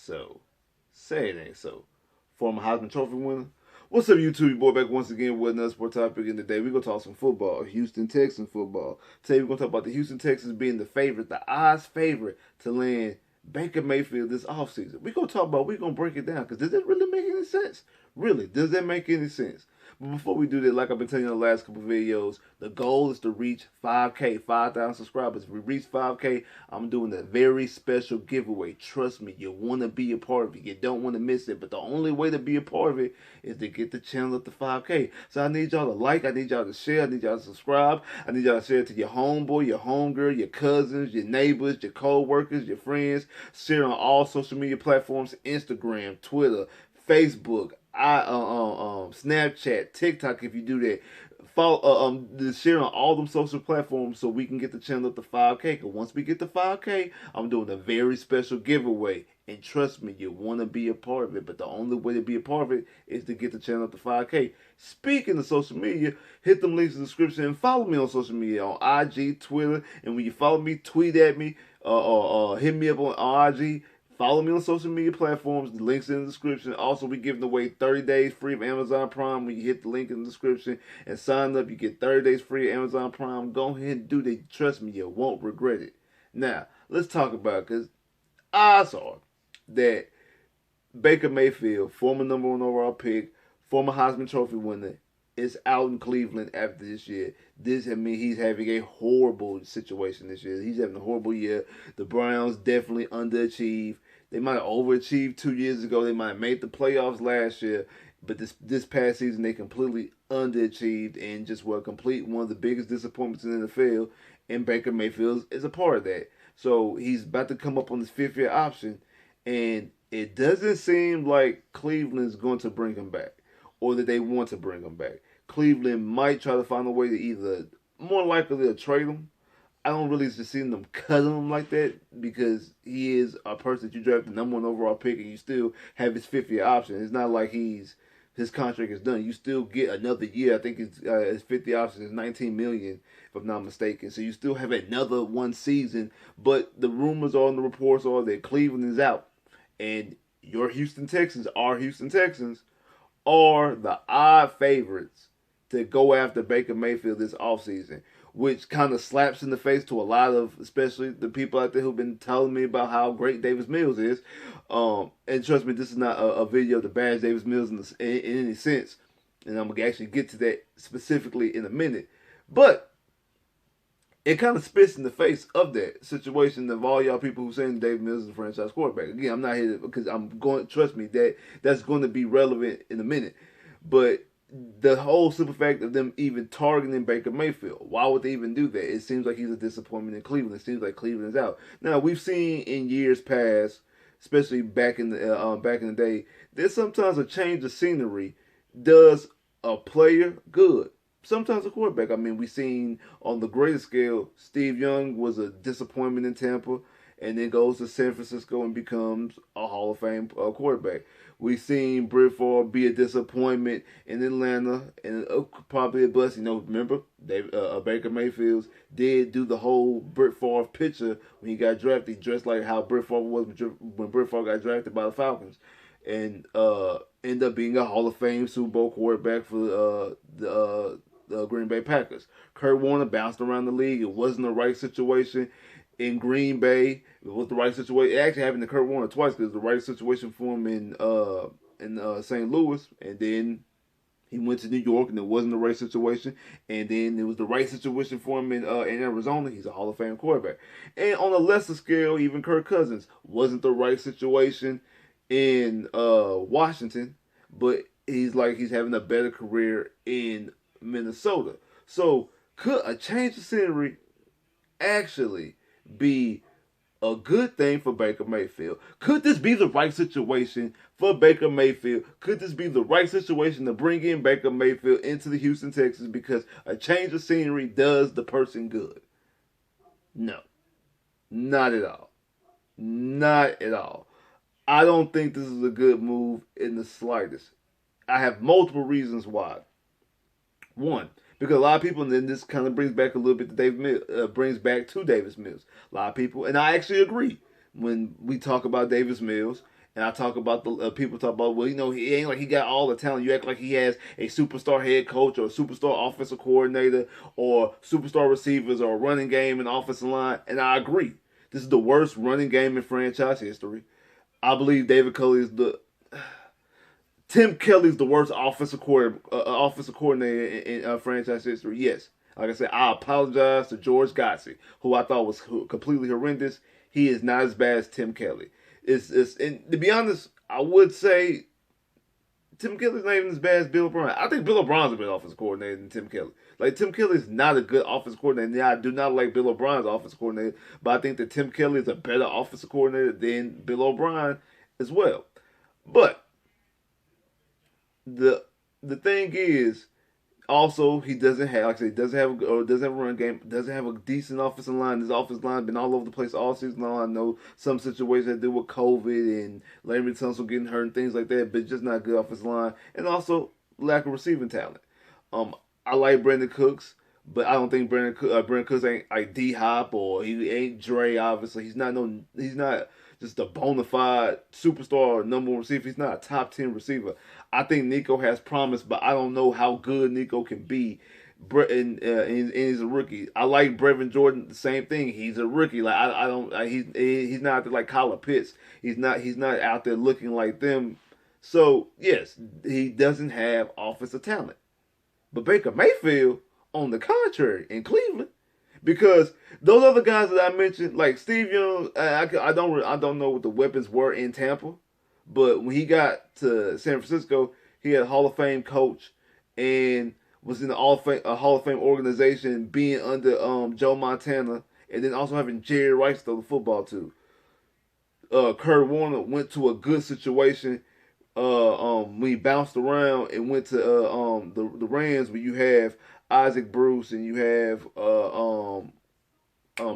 so. Say it ain't so. Former Heisman Trophy winner. What's up, YouTube? Your boy back once again with another sport topic. In the day, we're going to talk some football, Houston Texans football. Today, we're going to talk about the Houston Texans being the favorite, the odds favorite to land Baker Mayfield this offseason. We're going to talk about, we're going to break it down because does that really make any sense? Really, does that make any sense? But before we do that, like I've been telling you in the last couple of videos, the goal is to reach 5K, 5,000 subscribers. If we reach 5K, I'm doing a very special giveaway. Trust me, you want to be a part of it. You don't want to miss it. But the only way to be a part of it is to get the channel up to 5K. So I need y'all to like, I need y'all to share, I need y'all to subscribe. I need y'all to share it to your homeboy, your homegirl, your cousins, your neighbors, your co-workers, your friends. Share on all social media platforms, Instagram, Twitter, Facebook, Snapchat, TikTok. If you do that, follow, share on all them social platforms so we can get the channel up to 5K. Cause once we get to 5K, I'm doing a very special giveaway. And trust me, you want to be a part of it. But the only way to be a part of it is to get the channel up to 5K. Speaking of social media, hit them links in the description and follow me on social media on IG, Twitter. And when you follow me, tweet at me, hit me up on IG. Follow me on social media platforms. The link's in the description. Also, we're giving away 30 days free of Amazon Prime. When you hit the link in the description and sign up, you get 30 days free of Amazon Prime. Go ahead and do that. Trust me, you won't regret it. Now, let's talk about it, because odds are that Baker Mayfield, former number one overall pick, former Heisman Trophy winner, is out in Cleveland after this year. This, I mean, he's having a horrible situation this year. He's having a horrible year. The Browns definitely underachieved. They might have overachieved 2 years ago. They might have made the playoffs last year. But this past season, they completely underachieved and just were one of the biggest disappointments in the NFL. And Baker Mayfield is a part of that. So he's about to come up on his fifth-year option. And it doesn't seem like Cleveland's going to bring him back, or that they want to bring him back. Cleveland might try to find a way to either, more likely, to trade him. I don't really just see them cutting him like that, because he is a person that you draft the number one overall pick and you still have his fifth-year option. It's not like his contract is done. You still get another year. I think his fifth-year option is $19 million, if I'm not mistaken. So you still have another one season. But the rumors are and the reports are that Cleveland is out, and your Houston Texans are the odd favorites to go after Baker Mayfield this offseason, which kind of slaps in the face to a lot of, especially the people out there who've been telling me about how great Davis Mills is. And trust me, this is not a video to bash Davis Mills in any sense, and I'm going to actually get to that specifically in a minute. But it kind of spits in the face of that situation of all y'all people who saying Davis Mills is a franchise quarterback. Again, I'm not here because I'm going. Trust me, that's going to be relevant in a minute. But the whole simple fact of them even targeting Baker Mayfield, why would they even do that? It seems like he's a disappointment in Cleveland. It seems like Cleveland is out. Now, we've seen in years past, especially back in the day, that sometimes a change of scenery does a player good. Sometimes a quarterback. I mean, we've seen on the greater scale, Steve Young was a disappointment in Tampa and then goes to San Francisco and becomes a Hall of Fame quarterback. We've seen Brett Favre be a disappointment in Atlanta and probably a bust. You know, remember, Baker Mayfield did do the whole Brett Favre picture when he got drafted, dressed like how Brett Favre was when Brett Favre got drafted by the Falcons. And ended up being a Hall of Fame Super Bowl quarterback for the Green Bay Packers. Kurt Warner bounced around the league. It wasn't the right situation in Green Bay. It was the right situation. It actually happened to Kurt Warner twice, because it was the right situation for him in St. Louis, and then he went to New York, and it wasn't the right situation. And then it was the right situation for him in Arizona. He's a Hall of Fame quarterback. And on a lesser scale, even Kirk Cousins wasn't the right situation in Washington, but he's having a better career in Minnesota. So could a change of scenery actually be a good thing for Baker Mayfield? Could this be the right situation for Baker Mayfield? Could this be the right situation to bring in Baker Mayfield into the Houston Texans because a change of scenery does the person good? No. Not at all. Not at all. I don't think this is a good move in the slightest. I have multiple reasons why. One, because a lot of people, and then this kind of brings back a little bit to Davis Mills. A lot of people, and I actually agree when we talk about Davis Mills And I talk about the people talk about, well, he ain't like he got all the talent. You act like he has a superstar head coach or a superstar offensive coordinator or superstar receivers or a running game and offensive line. And I agree. This is the worst running game in franchise history. I believe David Culley is the Tim Kelly's the worst offensive coordinator in franchise history. Yes, like I said, I apologize to George Godsey, who I thought was completely horrendous. He is not as bad as Tim Kelly. It's and to be honest, I would say Tim Kelly's not even as bad as Bill O'Brien. I think Bill O'Brien's a better offensive coordinator than Tim Kelly. Like Tim Kelly is not a good offensive coordinator. Yeah, I do not like Bill O'Brien's offensive coordinator, but I think that Tim Kelly is a better offensive coordinator than Bill O'Brien as well. But the the thing is, also he doesn't have, like I said, he doesn't have a run game, doesn't have a decent offensive line. His offensive line been all over the place all season long. I know some situations that do with COVID and Larry Tunsil getting hurt and things like that, but just not a good offensive line, and also lack of receiving talent. I like Brandon Cooks, but I don't think Brandon Cooks ain't like D Hop or he ain't Dre. Obviously, he's not just a bona fide superstar or number one receiver. He's not a top 10 receiver. I think Nico has promise, but I don't know how good Nico can be. And he's a rookie. I like Brevin Jordan. The same thing. He's a rookie. Like I don't. He's not out there like Kyle Pitts. He's not out there looking like them. So yes, he doesn't have offensive talent. But Baker Mayfield, on the contrary, in Cleveland, because those other guys that I mentioned, like Steve Young, I don't know what the weapons were in Tampa, but when he got to San Francisco, he had a Hall of Fame coach and was in the Hall of Fame organization, being under Joe Montana, and then also having Jerry Rice throw the football to. Kurt Warner went to a good situation when he bounced around and went to the Rams, where you have Isaac Bruce and you have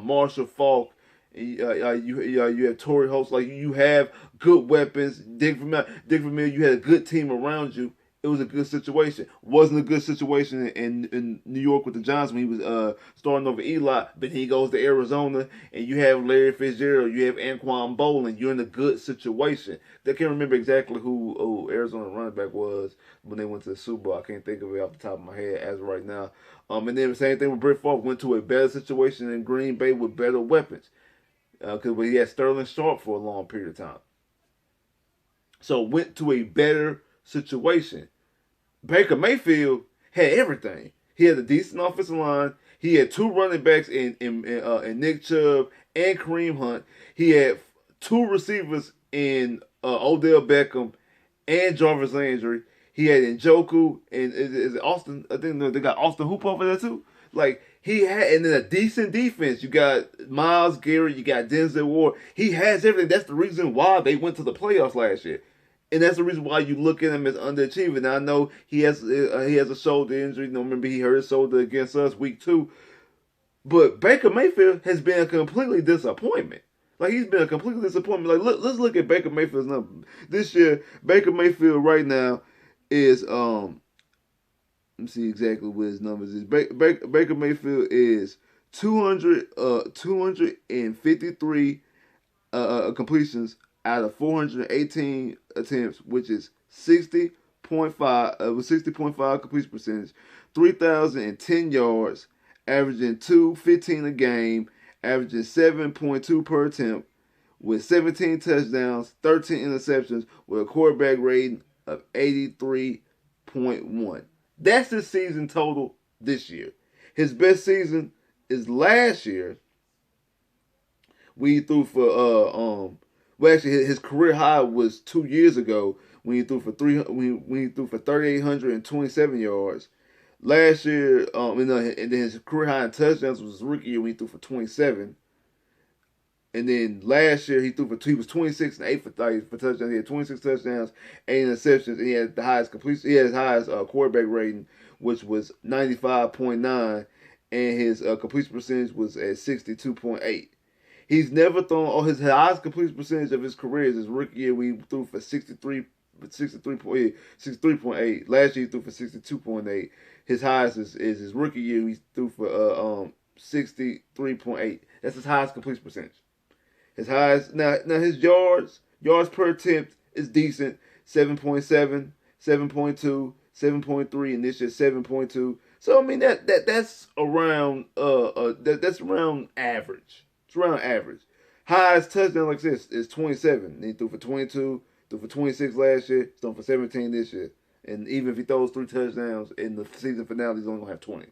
Marshall Falk, and you have Torrey Holt. Like you have good weapons. Dick Vermeil, you had a good team around you. It was a good situation. Wasn't a good situation in New York with the Giants when he was starting over Eli, but he goes to Arizona and you have Larry Fitzgerald, you have Anquan Bolin. You're in a good situation. I can't remember exactly who Arizona running back was when they went to the Super Bowl. I can't think of it off the top of my head as of right now. And then the same thing with Brett Favre, went to a better situation in Green Bay with better weapons, because he had Sterling Sharp for a long period of time. So went to a better situation. Baker Mayfield had everything. He had a decent offensive line. He had two running backs in Nick Chubb and Kareem Hunt. He had two receivers in Odell Beckham and Jarvis Landry. He had Njoku and is Austin. I think they got Austin Hooper over there too. Like he had, and then a decent defense. You got Myles Garrett. You got Denzel Ward. He has everything. That's the reason why they went to the playoffs last year. And that's the reason why you look at him as underachieving. Now, I know he has a shoulder injury. Remember, he hurt his shoulder against us week 2. But Baker Mayfield has been a completely disappointment. Like, he's been a completely disappointment. Like, let's look at Baker Mayfield's number. This year, Baker Mayfield right now is, let me see exactly what his numbers is. Baker Mayfield is 253 completions out of 418 attempts, which is 60.5 with 60.5 completion percentage, 3,010 yards, averaging 215 a game, averaging 7.2 per attempt, with 17 touchdowns, 13 interceptions, with a quarterback rating of 83.1. That's his season total this year. His best season is last year. We threw for well, actually, his career high was 2 years ago when he threw for 3,827 yards. Last year, and then his career high in touchdowns was his rookie year when he threw for 27. And then last year he was 26 and 8 for touchdowns. He had 26 touchdowns, 8 interceptions, and he had the highest completion. He had his highest quarterback rating, which was 95.9, and his completion percentage was at 62.8. He's never thrown, his highest completion percentage of his career is his rookie year when he threw for 63.8. Last year he threw for 62.8. His highest is his rookie year. He threw for 63.8. That's his highest completion percentage. His highest, now his yards Yards per attempt is decent. 7.7, 7.2, 7.3, and this year 7.2. So I mean that's around that's around average. It's around average. Highest touchdown like this is 27. He threw for 22, threw for 26 last year, he's thrown for 17 this year. And even if he throws 3 touchdowns in the season finale, he's only gonna have 20.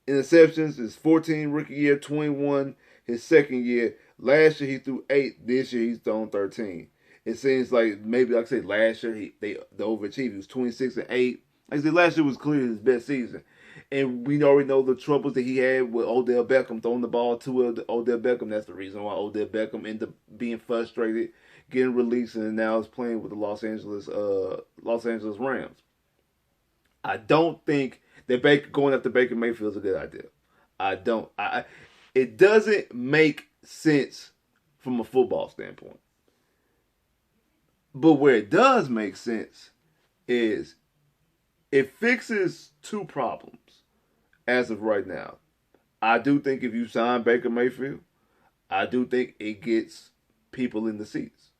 Interceptions is 14 rookie year, 21 his second year. Last year he threw 8. This year he's thrown 13. It seems like maybe like I say last year they overachieved. He was 26-8. Like I said, last year was clearly his best season. And we already know the troubles that he had with Odell Beckham throwing the ball to Odell Beckham. That's the reason why Odell Beckham ended up being frustrated, getting released, and now is playing with the Los Angeles Rams. I don't think that going after Baker Mayfield is a good idea. I don't. It doesn't make sense from a football standpoint. But where it does make sense is it fixes 2 problems as of right now. I do think if you sign Baker Mayfield, I do think it gets people in the seats.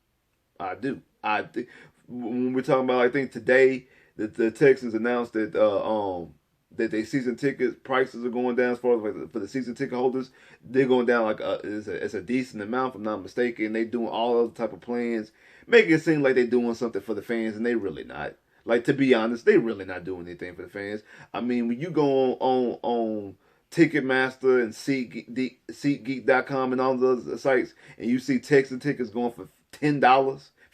I do. I think when we're talking about, I think today the Texans announced that their season ticket prices are going down as far as like for the season ticket holders. They're going down like it's a decent amount, if I'm not mistaken. They doing all other type of plans, making it seem like they're doing something for the fans, and they really not. Like, to be honest, they really not doing anything for the fans. I mean, when you go on Ticketmaster and SeatGeek.com and all those sites, and you see Texan tickets going for $10,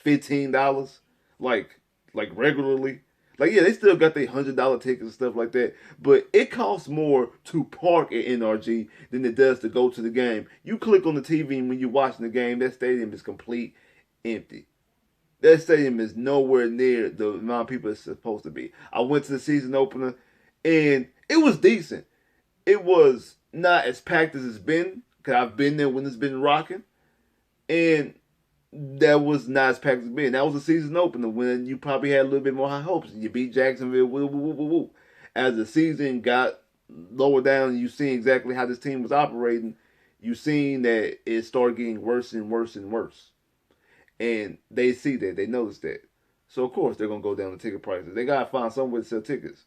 $15, like regularly. Like, yeah, they still got their $100 tickets and stuff like that, but it costs more to park at NRG than it does to go to the game. You click on the TV, and when you're watching the game, that stadium is complete empty. That stadium is nowhere near the amount of people it's supposed to be. I went to the season opener, and it was decent. It was not as packed as it's been, because I've been there when it's been rocking, and that was not as packed as it's been. That was a season opener when you probably had a little bit more high hopes. You beat Jacksonville, woo, woo, woo, woo, woo. As the season got lower down and you seen exactly how this team was operating, you seen that it started getting worse and worse and worse. And they see that. They notice that. So, of course, they're going to go down the ticket prices. They got to find some way to sell tickets.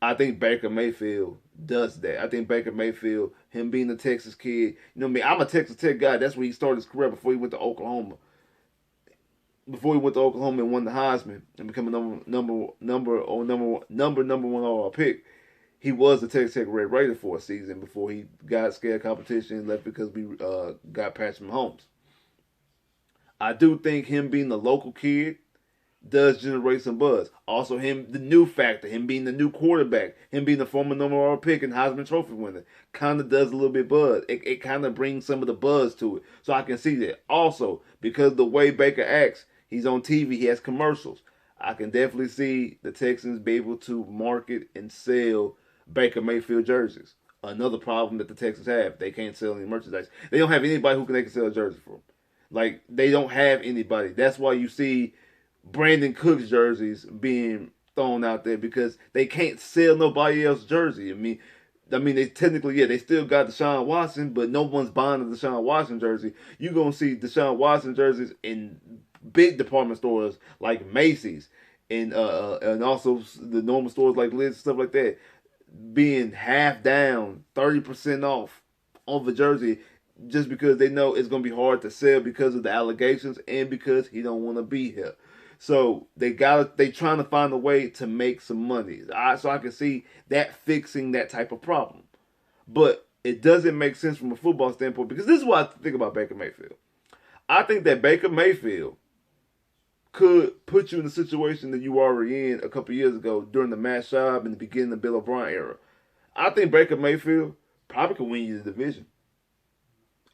I think Baker Mayfield does that. I think Baker Mayfield, him being a Texas kid, you know what I mean? I'm a Texas Tech guy. That's where he started his career before he went to Oklahoma. Before he went to Oklahoma and won the Heisman and became a number one overall pick, he was the Texas Tech Red Raider for a season before he got scared competition and left because we got Patrick Mahomes. I do think him being the local kid does generate some buzz. Also, him, the new factor, him being the new quarterback, him being the former number one pick and Heisman Trophy winner, kind of does a little bit buzz. It kind of brings some of the buzz to it. So I can see that. Also, because the way Baker acts, he's on TV, he has commercials. I can definitely see the Texans be able to market and sell Baker Mayfield jerseys. Another problem that the Texans have, they can't sell any merchandise. They don't have anybody who they can sell a jersey for. Like, they don't have anybody. That's why you see Brandon Cook's jerseys being thrown out there because they can't sell nobody else's jersey. I mean, they technically, yeah, they still got Deshaun Watson, but no one's buying the Deshaun Watson jersey. You're going to see Deshaun Watson jerseys in big department stores like Macy's and also the normal stores like Lids and stuff like that being half down, 30% off on the jersey just because they know it's going to be hard to sell because of the allegations and because he don't want to be here. So they trying to find a way to make some money. So I can see that fixing that type of problem. But it doesn't make sense from a football standpoint because this is what I think about Baker Mayfield. I think that Baker Mayfield could put you in the situation that you were already in a couple years ago during the Matt Schaub and the beginning of the Bill O'Brien era. I think Baker Mayfield probably could win you the division.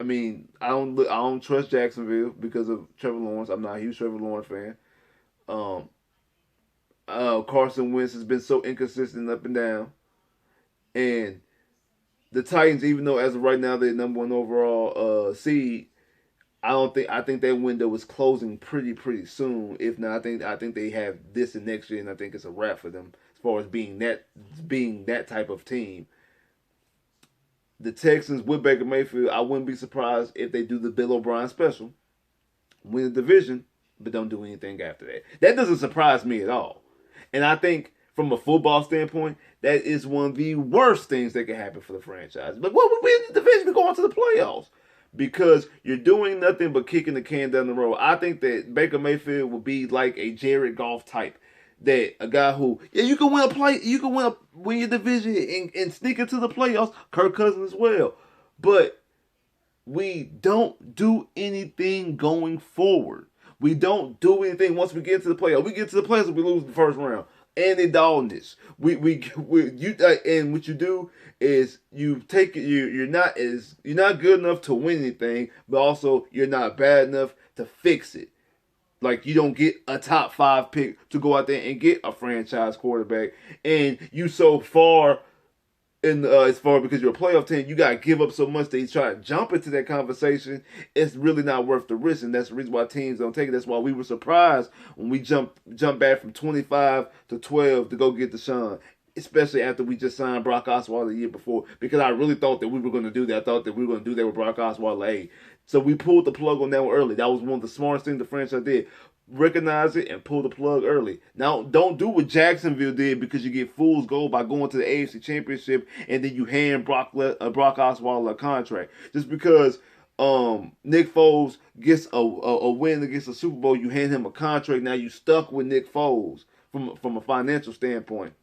I mean, I don't trust Jacksonville because of Trevor Lawrence. I'm not a huge Trevor Lawrence fan. Carson Wentz has been so inconsistent up and down. And the Titans, even though as of right now they're number one overall seed, I think that window is closing pretty soon. If not, I think they have this and next year, and I think it's a wrap for them as far as being that type of team. The Texans with Baker Mayfield, I wouldn't be surprised if they do the Bill O'Brien special. win the division, but don't do anything after that. That doesn't surprise me at all. And I think from a football standpoint, that is one of the worst things that can happen for the franchise. But what we win the division, we go on to the playoffs. Because you're doing nothing but kicking the can down the road. I think that Baker Mayfield will be like a Jared Goff type. That a guy who, yeah, you can win your division and sneak into the playoffs. Kirk Cousins as well. But we don't do anything going forward. We don't do anything once we get to the playoffs. We get to the playoffs, we lose the first round. Andy Dalton. And what you do is you take it. You're not good enough to win anything, but also you're not bad enough to fix it. Like, you don't get a top 5 pick to go out there and get a franchise quarterback, and you so far as far because you're a playoff team, you gotta give up so much that you try to jump into that conversation. It's really not worth the risk, and that's the reason why teams don't take it. That's why we were surprised when we jumped back from 25 to 12 to go get Deshaun, especially after we just signed Brock Osweiler the year before. Because I really thought that we were going to do that. I thought that we were going to do that with Brock Osweiler. Hey, so we pulled the plug on that one early. That was one of the smartest things the franchise did. Recognize it and pull the plug early. Now, don't do what Jacksonville did, because you get fool's gold by going to the AFC Championship and then you hand Brock Osweiler a contract. Just because Nick Foles gets a win against a Super Bowl, you hand him a contract. Now you stuck with Nick Foles from a financial standpoint,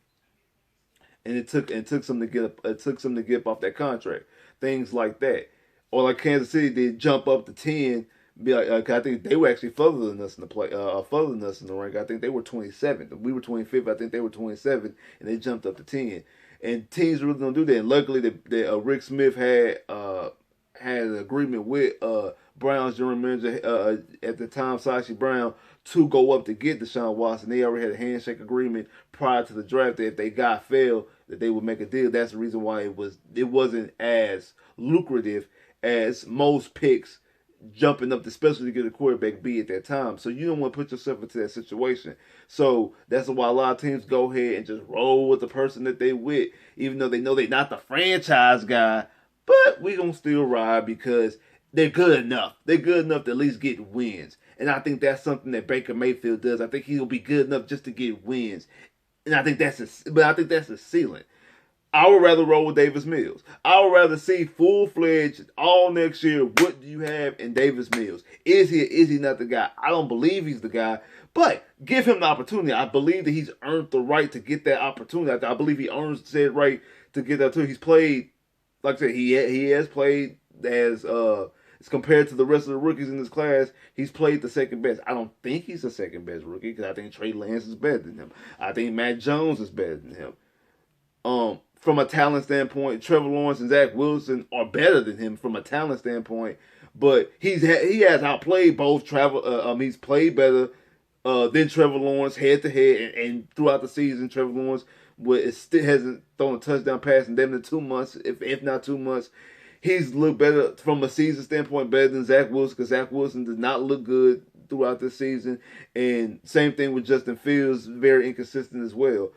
and it took some to get up off that contract. Things like that, or like Kansas City did, jump up to 10. Be like, I think they were actually further than us in the rank. I think they were 27th. We were 25th. I think they were 27th, and they jumped up to 10. And teams really don't do that. And luckily, Rick Smith had an agreement with Brown's general manager at the time, Sashi Brown, to go up to get Deshaun Watson. They already had a handshake agreement prior to the draft that if they failed, that they would make a deal. That's the reason why it wasn't as lucrative as most picks jumping up, especially to get a quarterback, be at that time. So you don't want to put yourself into that situation. So that's why a lot of teams go ahead and just roll with the person that they with, even though they know they're not the franchise guy. But we gonna still ride because they're good enough. They're good enough to at least get wins. And I think that's something that Baker Mayfield does. I think he'll be good enough just to get wins. And I think that's a ceiling. I would rather roll with Davis Mills. I would rather see full-fledged all next year. What do you have in Davis Mills? Is he not the guy? I don't believe he's the guy, but give him the opportunity. I believe that he's earned the right to get that opportunity. I believe he earns the right to get that too. He's played, like I said, he has played as compared to the rest of the rookies in this class. He's played the second best. I don't think he's the second best rookie, because I think Trey Lance is better than him. I think Matt Jones is better than him. From a talent standpoint, Trevor Lawrence and Zach Wilson are better than him from a talent standpoint. But he has outplayed both. He's played better than Trevor Lawrence head to head, and throughout the season, Trevor Lawrence still hasn't thrown a touchdown pass in them in 2 months, if not 2 months. He's looked better from a season standpoint, better than Zach Wilson, because Zach Wilson did not look good throughout this season. And same thing with Justin Fields, very inconsistent as well.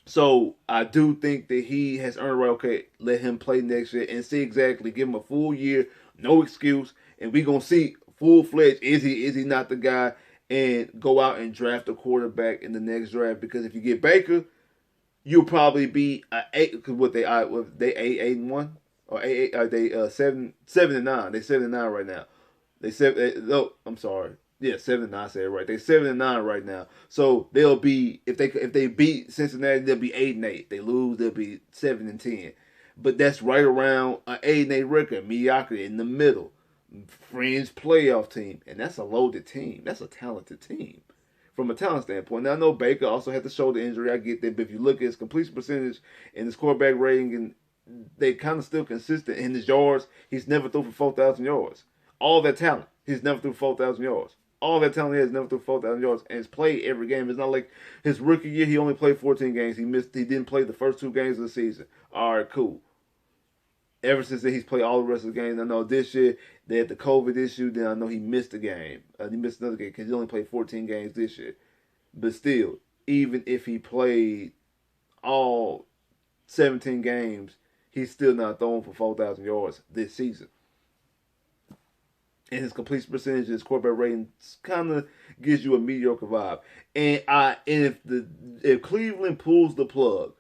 So I do think that he has earned right. Okay, let him play next year and see exactly. Give him a full year, no excuse, and we gonna see full-fledged. Is he not the guy? And go out and draft a quarterback in the next draft, because if you get Baker, you'll probably be eight. Because what they 8-1 or 8 are they 7-9? They 7-9 right now. No, I'm sorry. Yeah, 7-9. I said it right. They 7-9 right now. So they'll be, if they beat Cincinnati, they'll be 8-8. They lose, they'll be 7-10. But that's right around an 8-8 record, mediocrity in the middle, fringe playoff team, and that's a loaded team. That's a talented team from a talent standpoint. Now I know Baker also had the shoulder injury. I get that, but if you look at his completion percentage and his quarterback rating, and they kind of still consistent in his yards. He's never threw for 4,000 yards. All that talent, he's never threw 4,000 yards. All that talent he has never threw 4,000 yards, and has played every game. It's not like his rookie year he only played 14 games. He didn't play the first 2 games of the season. All right, cool. Ever since then, he's played all the rest of the games. I know this year they had the COVID issue. Then I know he missed a game. He missed another game because he only played 14 games this year. But still, even if he played all 17 games, he's still not throwing for 4,000 yards this season. and his completion percentage, his quarterback rating kind of gives you a mediocre vibe. And if Cleveland pulls the plug,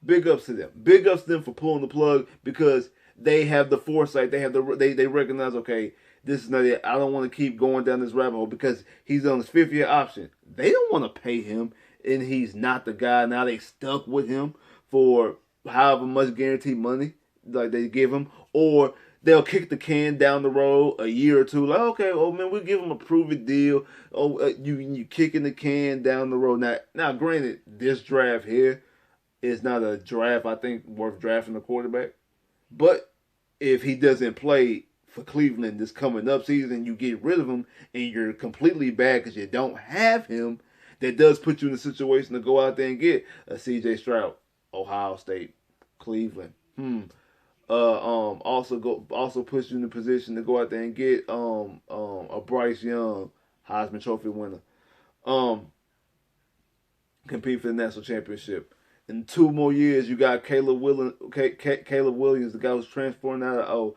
big ups to them. Big ups to them for pulling the plug because they have the foresight. They recognize, okay, this is not it. I don't want to keep going down this rabbit hole because he's on his 5th-year option. They don't want to pay him, and he's not the guy. Now they stuck with him for however much guaranteed money like they give him, or they'll kick the can down the road a year or two. Like, okay, oh man, we'll give him a prove-it deal. Oh, you kicking the can down the road. Now, granted, this draft here is not a draft I think worth drafting a quarterback, but if he doesn't play for Cleveland this coming up season, you get rid of him and you're completely bad because you don't have him. That does put you in a situation to go out there and get a C.J. Stroud, Ohio State, Cleveland. Also puts you in the position to go out there and get a Bryce Young, Heisman Trophy winner, compete for the national championship. In 2 more years, you got Caleb Williams, the guy who's transferring out of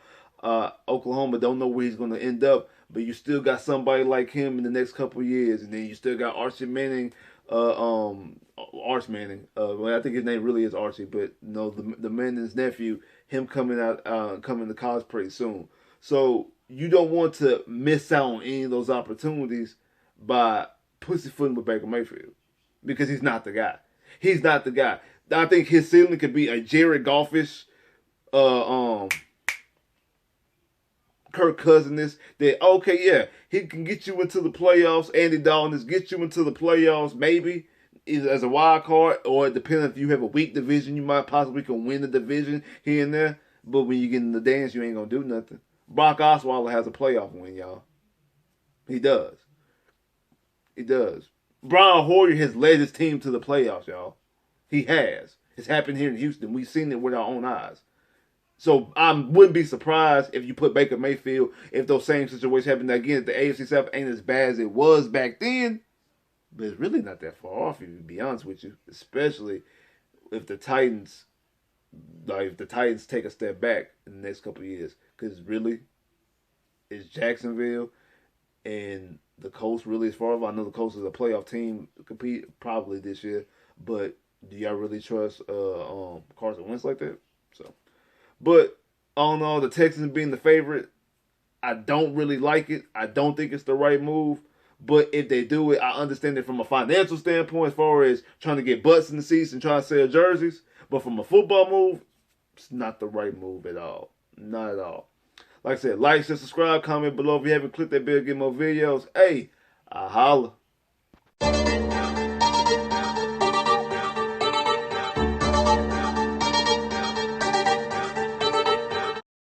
Oklahoma. Don't know where he's going to end up, but you still got somebody like him in the next couple of years, and then you still got Archie Manning. Arch Manning. Well, I think his name really is Archie, but no, the Manning's nephew, him coming to college pretty soon. So you don't want to miss out on any of those opportunities by pussyfooting with Baker Mayfield because he's not the guy. He's not the guy. I think his ceiling could be a Jared Golfish, Kirk Cousins. That okay, yeah, he can get you into the playoffs. Andy Dalton is get you into the playoffs, maybe either as a wild card or depending if you have a weak division, you might possibly can win the division here and there. But when you get in the dance, you ain't gonna do nothing. Brock Osweiler has a playoff win, y'all. He does. He does. Brian Hoyer has led his team to the playoffs, y'all. He has. It's happened here in Houston. We've seen it with our own eyes. So I wouldn't be surprised if you put Baker Mayfield, if those same situations happen again, if the AFC South ain't as bad as it was back then. But it's really not that far off, if you be honest with you. Especially if the Titans take a step back in the next couple of years. Because really, it's Jacksonville and the Colts really as far as I know the Colts is a playoff team compete probably this year, but do y'all really trust Carson Wentz like that? So, but all in all, the Texans being the favorite, I don't really like it. I don't think it's the right move. But if they do it, I understand it from a financial standpoint as far as trying to get butts in the seats and trying to sell jerseys. But from a football move, it's not the right move at all. Not at all. Like I said, like, share, subscribe, comment below if you haven't clicked that bell, get more videos. Hey, I holla.